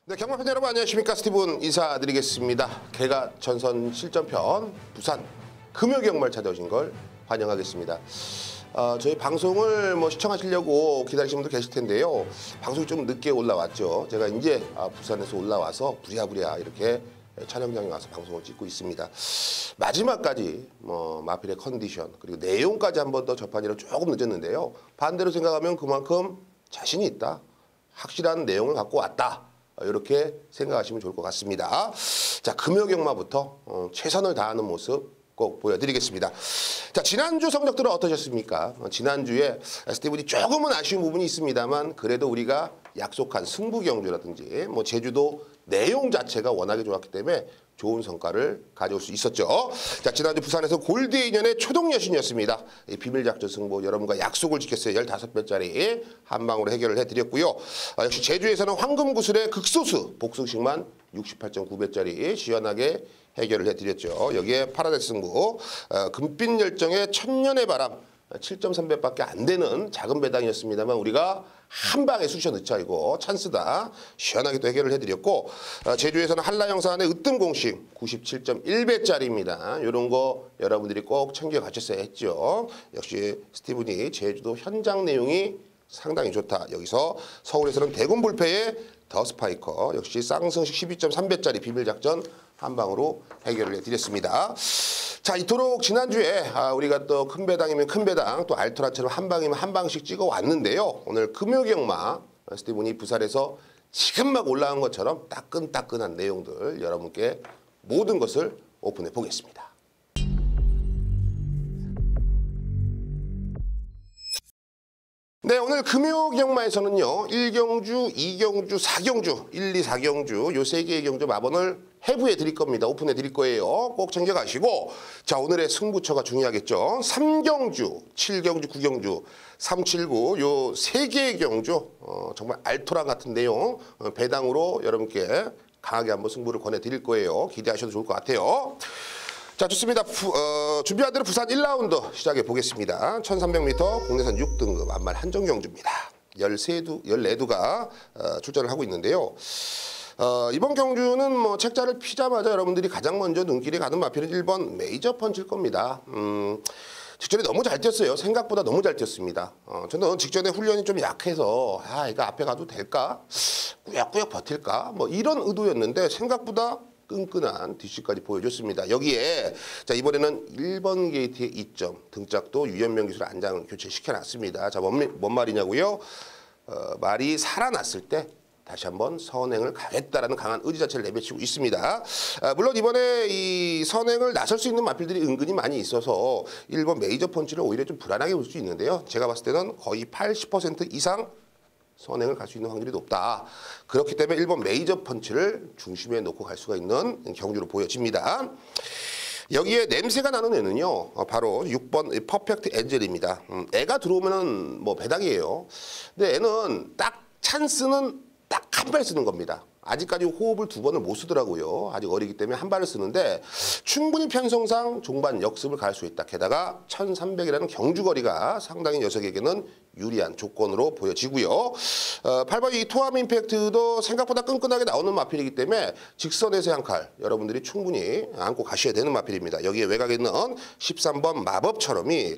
네, 경마팬 여러분 안녕하십니까. 스티븐 인사드리겠습니다. 개가 전선 실전편 부산 금요경마를 찾아오신 걸 환영하겠습니다. 저희 방송을 시청하시려고 기다리시는 분들 계실 텐데요. 방송이 좀 늦게 올라왔죠. 제가 이제 부산에서 올라와서 부랴부랴 이렇게 촬영장에 와서 방송을 찍고 있습니다. 마지막까지 마필의 컨디션 그리고 내용까지 한 번 더 접하기로 조금 늦었는데요. 반대로 생각하면 그만큼 자신이 있다. 확실한 내용을 갖고 왔다. 이렇게 생각하시면 좋을 것 같습니다. 자, 금요경마부터 최선을 다하는 모습 꼭 보여드리겠습니다. 자, 지난주 성적들은 어떠셨습니까? 지난주에 스티븐이 조금은 아쉬운 부분이 있습니다만 그래도 우리가 약속한 승부경주라든지 제주도 내용 자체가 워낙에 좋았기 때문에 좋은 성과를 가져올 수 있었죠. 자, 지난주 부산에서 골드의 인연의 초동 여신이었습니다. 비밀작전 승부 여러분과 약속을 지켰어요. 15배짜리 한 방으로 해결을 해드렸고요. 역시 제주에서는 황금구슬의 극소수 복승식만 68.9배짜리 시원하게 해결을 해드렸죠. 여기에 파라다이스 승부 금빛 열정의 천년의 바람 7.3배밖에 안 되는 작은 배당이었습니다만 우리가 한 방에 쑤셔 넣자 이거 찬스다. 시원하게 또 해결을 해드렸고 제주에서는 한라영산의 으뜸 공식 97.1배짜리입니다. 이런 거 여러분들이 꼭 챙겨 가셨어야 했죠. 역시 스티븐이 제주도 현장 내용이 상당히 좋다. 여기서 서울에서는 대군불패의 더 스파이커 역시 쌍승식 12.3배짜리 비밀작전 한 방으로 해결을 해드렸습니다. 자, 이토록 지난주에 우리가 또 큰 배당이면 큰 배당 또 알토라처럼 한 방이면 한 방씩 찍어 왔는데요. 오늘 금요경마 스티븐이 부산에서 지금 막 올라온 것처럼 따끈따끈한 내용들 여러분께 모든 것을 오픈해 보겠습니다. 네, 오늘 금요경마에서는요. 1경주, 2경주, 4경주, 1, 2, 4경주 요 3개의 경주 마번을 해부해 드릴 겁니다. 오픈해 드릴 거예요. 꼭 챙겨가시고 자, 오늘의 승부처가 중요하겠죠. 3경주, 7경주, 9경주, 379 요 3개의 경주 정말 알토란 같은 내용 배당으로 여러분께 강하게 한번 승부를 권해 드릴 거예요. 기대하셔도 좋을 것 같아요. 자, 좋습니다. 준비한 대로 부산 1라운드 시작해 보겠습니다. 1300m 국내선 6등급 안말 한정경주입니다. 14두가 출전을 하고 있는데요. 이번 경주는 책자를 피자마자 여러분들이 가장 먼저 눈길이 가는 마필은 1번 메이저 펀치일 겁니다. 직전에 너무 잘 뛰었어요. 생각보다 너무 잘 뛰었습니다. 저는 직전에 훈련이 좀 약해서 이거 앞에 가도 될까? 꾸역꾸역 버틸까? 이런 의도였는데 생각보다 끈끈한 DC까지 보여줬습니다. 여기에 자, 이번에는 1번 게이트의 2점 등짝도 유연명 기술 안장을 교체시켜놨습니다. 자, 뭔 말이냐고요? 말이 살아났을 때 다시 한번 선행을 가겠다라는 강한 의지 자체를 내비치고 있습니다. 물론 이번에 이 선행을 나설 수 있는 마필들이 은근히 많이 있어서 1번 메이저 펀치를 오히려 좀 불안하게 볼 수 있는데요. 제가 봤을 때는 거의 80% 이상 선행을 갈 수 있는 확률이 높다. 그렇기 때문에 1번 메이저 펀치를 중심에 놓고 갈 수가 있는 경주로 보여집니다. 여기에 냄새가 나는 애는요. 바로 6번 퍼펙트 엔젤입니다. 애가 들어오면은 배당이에요. 근데 애는 딱 찬스는 딱 한 발 쓰는 겁니다. 아직까지 호흡을 2번을 못 쓰더라고요. 아직 어리기 때문에 한 발을 쓰는데 충분히 편성상 종반 역습을 갈 수 있다. 게다가 1300이라는 경주거리가 상당히 녀석에게는 유리한 조건으로 보여지고요. 8번 이 토암 임팩트도 생각보다 끈끈하게 나오는 마필이기 때문에 직선에서 한 칼 여러분들이 충분히 안고 가셔야 되는 마필입니다. 여기에 외곽에 있는 13번 마법처럼이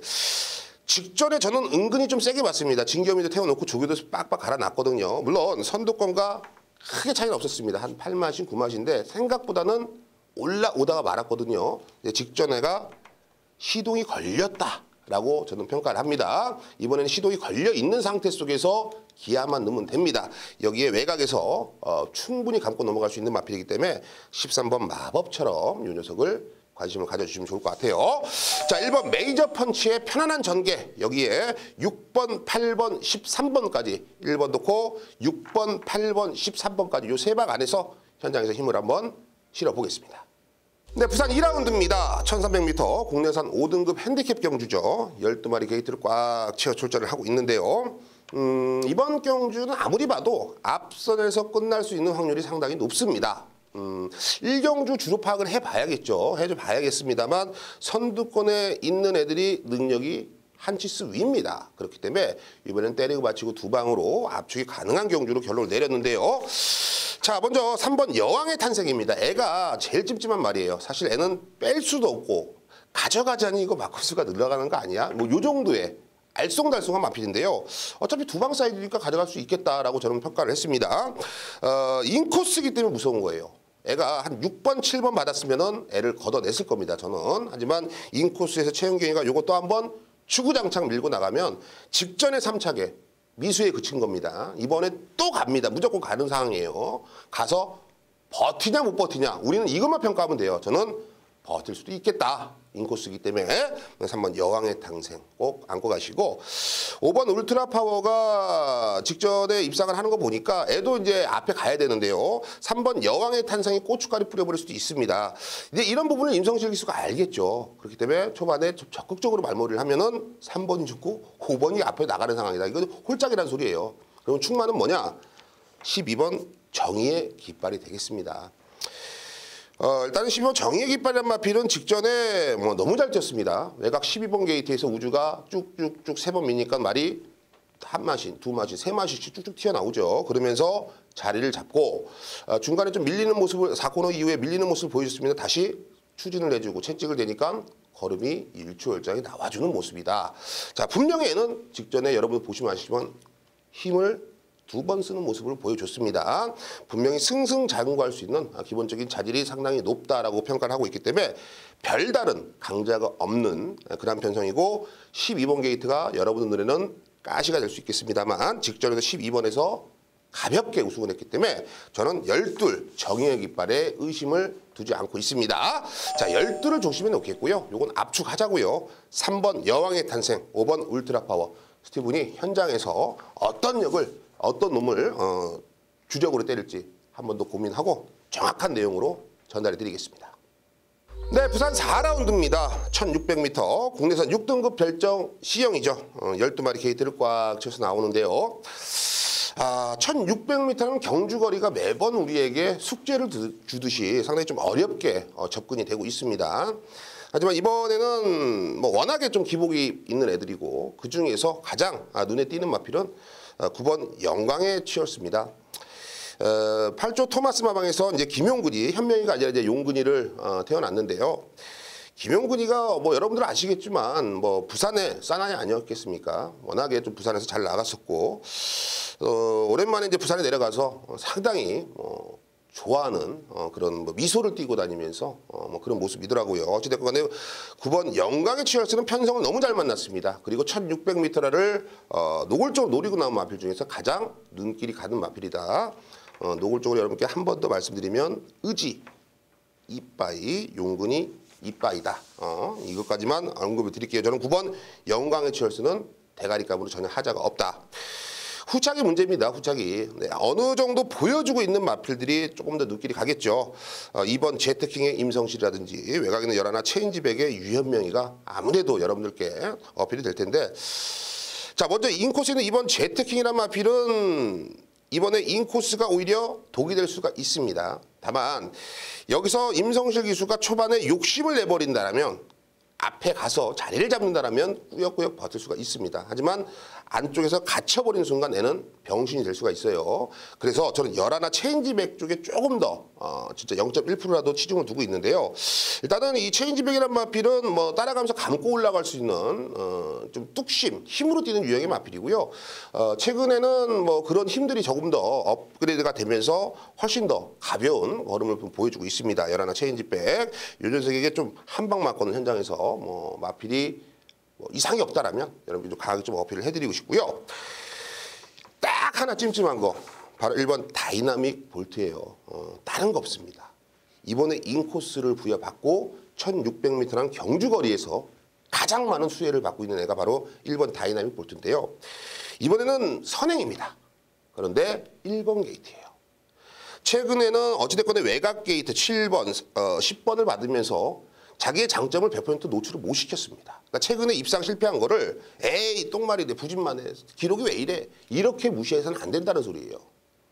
직전에 저는 은근히 좀 세게 봤습니다. 진겸이도 태워놓고 조교도 빡빡 갈아놨거든요. 물론 선두권과 크게 차이는 없었습니다. 한 8마신, 9마신인데 생각보다는 올라오다가 말았거든요. 직전에가 시동이 걸렸다라고 저는 평가를 합니다. 이번에는 시동이 걸려있는 상태 속에서 기아만 넣으면 됩니다. 여기에 외곽에서 충분히 감고 넘어갈 수 있는 마필이기 때문에 13번 마법처럼 이 녀석을 관심을 가져주시면 좋을 것 같아요. 자, 1번 메이저 펀치의 편안한 전개. 여기에 6번, 8번, 13번까지 1번 넣고 6번, 8번, 13번까지 이 3방 안에서 현장에서 힘을 한번 실어보겠습니다. 네, 부산 2라운드입니다. 1300m 국내산 5등급 핸디캡 경주죠. 12마리 게이트를 꽉 채워 출전을 하고 있는데요. 이번 경주는 아무리 봐도 앞선에서 끝날 수 있는 확률이 상당히 높습니다. 1경주 주로 파악을 해봐야겠죠. 해봐야겠습니다만 선두권에 있는 애들이 능력이 한 치수 위입니다. 그렇기 때문에 이번엔 때리고 받치고 2방으로 압축이 가능한 경주로 결론을 내렸는데요. 자, 먼저 3번 여왕의 탄생입니다. 애가 제일 찜찜한 말이에요. 사실 애는 뺄 수도 없고 가져가자니 이거 마커스가 늘어가는 거 아니야? 뭐 요 정도의 알쏭달쏭한 마필인데요. 어차피 두 방 사이드니까 가져갈 수 있겠다라고 저는 평가를 했습니다. 인코스이기 때문에 무서운 거예요. 애가 한 6번, 7번 받았으면은 애를 걷어냈을 겁니다. 저는. 하지만 인코스에서 최은경이가 요것도 한번 추구장창 밀고 나가면 직전의 3차게 미수에 그친 겁니다. 이번에 또 갑니다. 무조건 가는 상황이에요. 가서 버티냐 못 버티냐. 우리는 이것만 평가하면 돼요. 저는 버틸 수도 있겠다. 인코스이기 때문에 3번 여왕의 탄생 꼭 안고 가시고 5번 울트라 파워가 직전에 입상을 하는 거 보니까 애도 이제 앞에 가야 되는데요. 3번 여왕의 탄생이 고춧가루 뿌려버릴 수도 있습니다. 이제 이런 부분을 임성실 기수가 알겠죠. 그렇기 때문에 초반에 좀 적극적으로 말머리를 하면은 3번이 죽고 5번이 앞에 나가는 상황이다. 이건 홀짝이라는 소리예요. 그럼 충만은 뭐냐? 12번 정의의 깃발이 되겠습니다. 일단은 12번 정의의 깃발이란 마필은 직전에 뭐 너무 잘 뛰었습니다. 외곽 12번 게이트에서 우주가 쭉쭉쭉 3번 미니까 말이 한 마신, 두 마신, 세 마신씩 쭉쭉 튀어나오죠. 그러면서 자리를 잡고 중간에 좀 밀리는 모습을 4코너 이후에 밀리는 모습을 보여줬습니다. 다시 추진을 해주고 채찍을 대니까 걸음이 일취월장이 나와주는 모습이다. 자, 분명히 얘는 직전에 여러분 보시면 아시지만 힘을 2번 쓰는 모습을 보여줬습니다. 분명히 승승장구할 수 있는 기본적인 자질이 상당히 높다라고 평가를 하고 있기 때문에 별다른 강자가 없는 그런 편성이고 12번 게이트가 여러분들 눈에는 가시가 될 수 있겠습니다만 직전에도 12번에서 가볍게 우승을 했기 때문에 저는 12 정의의 깃발에 의심을 두지 않고 있습니다. 자, 12를 중심에 놓겠고요. 요건 압축하자고요. 3번 여왕의 탄생, 5번 울트라 파워. 스티븐이 현장에서 어떤 놈을 주력으로 때릴지 한 번 더 고민하고 정확한 내용으로 전달해 드리겠습니다. 네, 부산 4라운드입니다. 1600m 국내선 6등급 별정 C형이죠. 12마리 게이트를 꽉 채워서 나오는데요. 1600m는 경주거리가 매번 우리에게 숙제를 주듯이 상당히 좀 어렵게 접근이 되고 있습니다. 하지만 이번에는 뭐 워낙에 좀 기복이 있는 애들이고 그 중에서 가장 눈에 띄는 마필은 9번 영광의 치였습니다. 8조 토마스 마방에서 이제 김용근이 현명이가 아니라 이제 용근이를 태어났는데요. 김용근이가 뭐 여러분들 아시겠지만 뭐 부산의 사나이 아니었겠습니까? 워낙에 좀 부산에서 잘 나갔었고 오랜만에 이제 부산에 내려가서 상당히 좋아하는 그런 뭐 미소를 띠고 다니면서 뭐 그런 모습이더라고요. 어찌됐건 간에 9번 영광의 치얼스는 편성을 너무 잘 만났습니다. 그리고 1600m를 노골적으로 노리고 나온 마필 중에서 가장 눈길이 가는 마필이다. 노골적으로 여러분께 한 번 더 말씀드리면 의지, 이빠이, 용근이 이빠이다. 이것까지만 언급을 드릴게요. 저는 9번 영광의 치얼스는 대가리값으로 전혀 하자가 없다. 후착이 문제입니다. 후착이. 네, 어느 정도 보여주고 있는 마필들이 조금 더 눈길이 가겠죠. 2번 제트킹의 임성실이라든지 외곽에는 열하나 체인지백의 유현명이가 아무래도 여러분들께 어필이 될 텐데 자, 먼저 인코스에 있는 2번 제트킹이라는 마필은 이번에 인코스가 오히려 독이 될 수가 있습니다. 다만 여기서 임성실 기수가 초반에 욕심을 내버린다면 앞에 가서 자리를 잡는다면 꾸역꾸역 버틸 수가 있습니다. 하지만 안쪽에서 갇혀버리는 순간 애는 병신이 될 수가 있어요. 그래서 저는 열하나 체인지백 쪽에 조금 더 진짜 0.1%라도 치중을 두고 있는데요. 일단은 이 체인지백이란 마필은 뭐 따라가면서 감고 올라갈 수 있는 좀 뚝심, 힘으로 뛰는 유형의 마필이고요. 최근에는 뭐 그런 힘들이 조금 더 업그레이드가 되면서 훨씬 더 가벼운 걸음을 보여주고 있습니다. 열하나 체인지백. 요 녀석에게 좀 한 방 맞고는 현장에서 뭐 마필이 뭐 이상이 없다라면 여러분이 좀 강하게 좀 어필을 해드리고 싶고요. 딱 하나 찜찜한 거 바로 1번 다이나믹 볼트예요. 다른 거 없습니다. 이번에 인코스를 부여받고 1600m란 경주거리에서 가장 많은 수혜를 받고 있는 애가 바로 1번 다이나믹 볼트인데요. 이번에는 선행입니다. 그런데 1번 게이트예요. 최근에는 어찌됐건 외곽 게이트 7번, 10번을 받으면서 자기의 장점을 100% 노출을 못 시켰습니다. 그러니까 최근에 입상 실패한 거를 에이 똥말이네 부진만해 기록이 왜 이래 이렇게 무시해서는 안 된다는 소리예요.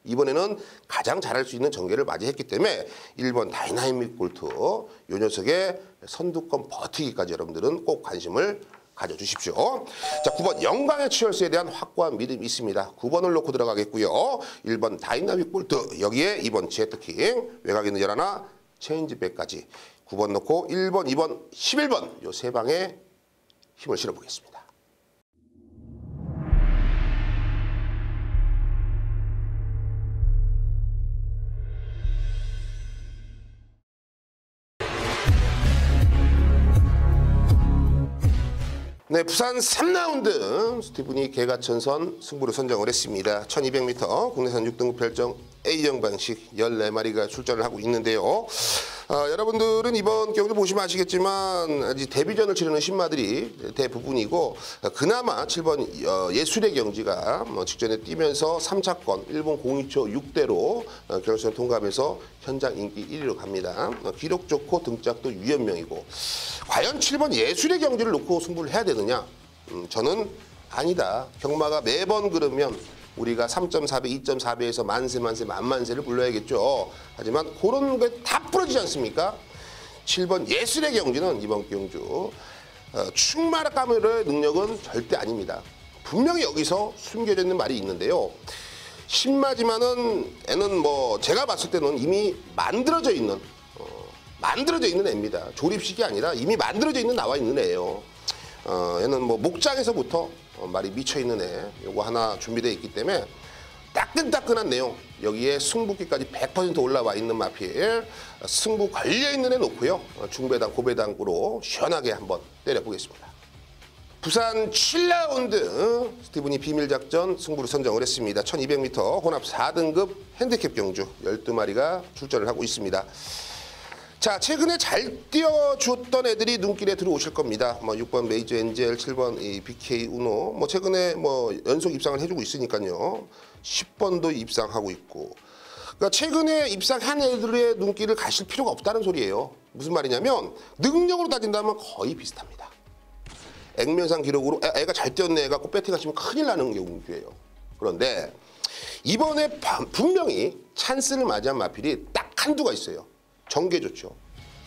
이번에는 가장 잘할 수 있는 전개를 맞이했기 때문에 1번 다이나믹 볼트 요 녀석의 선두권 버티기까지 여러분들은 꼭 관심을 가져주십시오. 자, 9번 영광의 치얼스에 대한 확고한 믿음이 있습니다. 9번을 놓고 들어가겠고요. 1번 다이나믹 볼트, 여기에 2번 제트킹, 외곽에 있는 11, 체인지백까지 9번 놓고 1번, 2번, 11번 요 세 방에 힘을 실어보겠습니다. 네, 부산 3라운드 스티븐이 개가천선 승부를 선정을 했습니다. 1200m 국내선 6등급 별정 A형 방식 14마리가 출전을 하고 있는데요. 여러분들은 이번 경기 보시면 아시겠지만 아직 데뷔전을 치르는 신마들이 대부분이고, 그나마 7번 예술의 경지가 직전에 뛰면서 3차권 일본 027 6대로 결승을 통과하면서 현장 인기 1위로 갑니다. 기록 좋고 등짝도 유연명이고, 과연 7번 예술의 경지를 놓고 승부를 해야 되느냐? 저는 아니다. 경마가 매번 그러면 우리가 3.4배, 2.4배에서 만세, 만만세를 불러야겠죠. 하지만 그런 게 다 부러지지 않습니까? 7번 예술의 경지는 이번 경주 충마라카메르의 능력은 절대 아닙니다. 분명히 여기서 숨겨져 있는 말이 있는데요. 신마지만은 애는 뭐 제가 봤을 때는 이미 만들어져 있는 애입니다. 조립식이 아니라 이미 만들어져 있는 나와 있는 애예요. 얘는 뭐 목장에서부터 말이 미쳐 있는 애, 요거 하나 준비되어 있기 때문에 따끈따끈한 내용, 여기에 승부기까지 100% 올라와 있는 마필, 승부 걸려있는 애 놓고요. 중배당, 고배당으로 시원하게 한번 때려보겠습니다. 부산 7라운드 스티븐이 비밀작전 승부를 선정을 했습니다. 1200m 혼합 4등급 핸디캡 경주 12마리가 출전을 하고 있습니다. 자, 최근에 잘 뛰어줬던 애들이 눈길에 들어오실 겁니다. 6번 메이저 엔젤, 7번 이 BK 우노, 최근에 연속 입상을 해주고 있으니까요. 10번도 입상하고 있고. 그러니까 최근에 입상한 애들의 눈길을 가실 필요가 없다는 소리예요. 무슨 말이냐면 능력으로 따진다면 거의 비슷합니다. 액면상 기록으로 애가 잘 뛰었네 해갖고 배팅하시면 큰일 나는 경우예요. 그런데 이번에 분명히 찬스를 맞이한 마필이 딱 한두가 있어요. 정계 좋죠.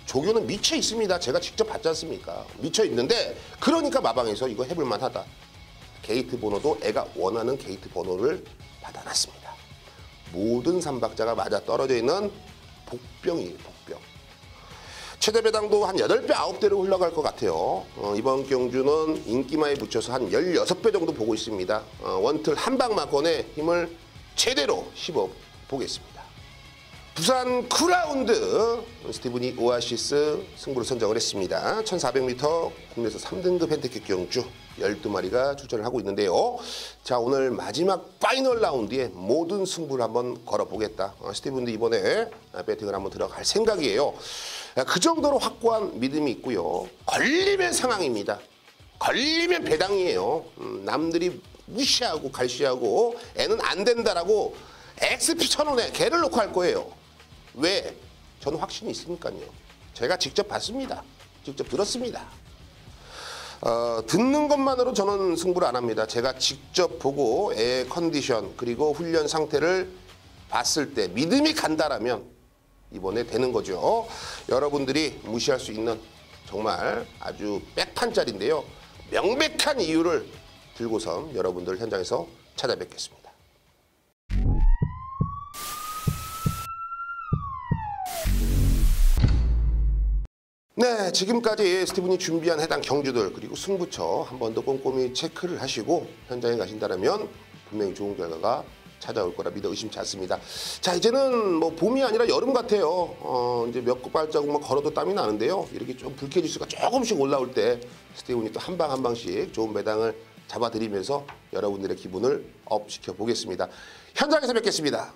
조교는 미쳐 있습니다. 제가 직접 봤지 않습니까? 미쳐 있는데 그러니까 마방에서 이거 해볼만 하다. 게이트 번호도 애가 원하는 게이트 번호를 받아놨습니다. 모든 삼박자가 맞아 떨어져 있는 복병이에요. 복병. 최대 배당도 한 8배, 9배로 흘러갈 것 같아요. 이번 경주는 인기마에 붙여서 한 16배 정도 보고 있습니다. 원틀 한방 마건의 힘을 제대로 씹어 보겠습니다. 부산 9라운드 스티븐이 오아시스 승부를 선정을 했습니다. 1400m 국내에서 3등급 핸디캡 경주 12마리가 출전을 하고 있는데요. 자, 오늘 마지막 파이널 라운드에 모든 승부를 한번 걸어보겠다. 스티븐도 이번에 배팅을 한번 들어갈 생각이에요. 그 정도로 확고한 믿음이 있고요. 걸리면 상황입니다. 걸리면 배당이에요. 남들이 무시하고 갈시하고 애는 안 된다라고 XP 1000원에 개를 놓고 할 거예요. 왜? 저는 확신이 있으니까요. 제가 직접 봤습니다. 직접 들었습니다. 듣는 것만으로 저는 승부를 안 합니다. 제가 직접 보고 애의 컨디션 그리고 훈련 상태를 봤을 때 믿음이 간다라면 이번에 되는 거죠. 여러분들이 무시할 수 있는 정말 아주 백판짜리인데요. 명백한 이유를 들고선 여러분들 현장에서 찾아뵙겠습니다. 네, 지금까지 스티븐이 준비한 해당 경주들 그리고 승부처 한 번 더 꼼꼼히 체크를 하시고 현장에 가신다면 분명히 좋은 결과가 찾아올 거라 믿어 의심치 않습니다. 자, 이제는 봄이 아니라 여름 같아요. 이제 몇 발자국만 걸어도 땀이 나는데요. 이렇게 좀 불쾌지수가 조금씩 올라올 때 스티븐이 또 한 방 한 방씩 좋은 배당을 잡아드리면서 여러분들의 기분을 업 시켜 보겠습니다. 현장에서 뵙겠습니다.